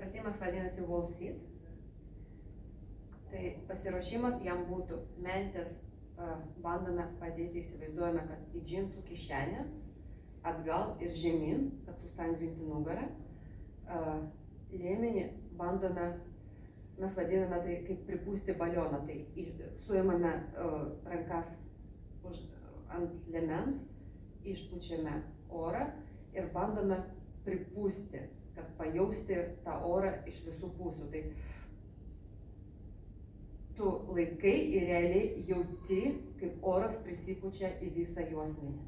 Pratimas vadinasi wall sit. Tai pasiruošimas jam būtų mentis, bandome padėti, įsivaizduojame, kad į džinsų kišenę, atgal ir žemyn, kad sustangrinti nugarą. Liemenį bandome, mes vadiname tai kaip pripūsti balioną, tai suimame rankas ant liemens, išpučiame orą ir bandome pripūsti, kad pajausti tą orą iš visų pusių. Tai tu laikai ir realiai jauti, kaip oras prisipučia į visą juosmenį.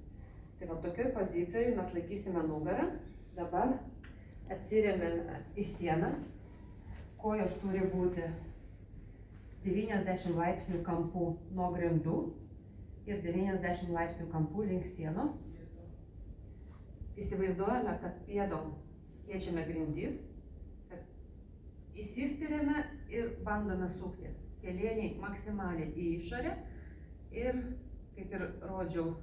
Tai va tokioj pozicijoje mes laikysime nugarą, dabar atsiremiame į sieną, kojos turi būti 90 laipsnių kampų nuo grindų ir 90 laipsnių kampų link sienos. Įsivaizduojame, kad pėdom skiečiame grindis, kad įsispiriame ir bandome sukti kelieniai maksimaliai į išorę ir, kaip ir rodžiau,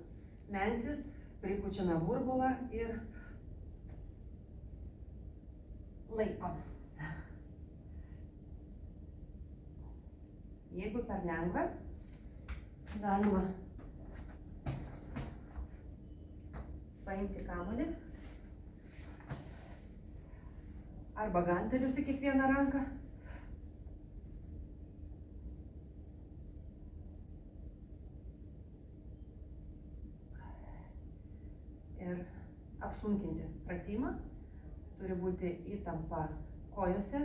mentis, pripučiame burbulą ir laikom. Jeigu per lengva, galima paimti kamuolį arba gantelius į kiekvieną ranką. Ir apsunkinti pratimą. Turi būti įtampa kojose,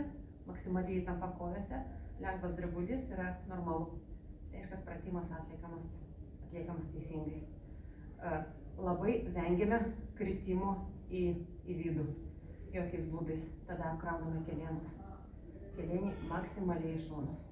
maksimaliai įtampa kojose. Lengvas drebulys yra normalu. Reiškia, pratimas atliekamas teisingai. Labai vengiame kritimo į vidų. Jokiais būdais. Tada apkrauname kelienus. Kelieniai maksimaliai iš šonus.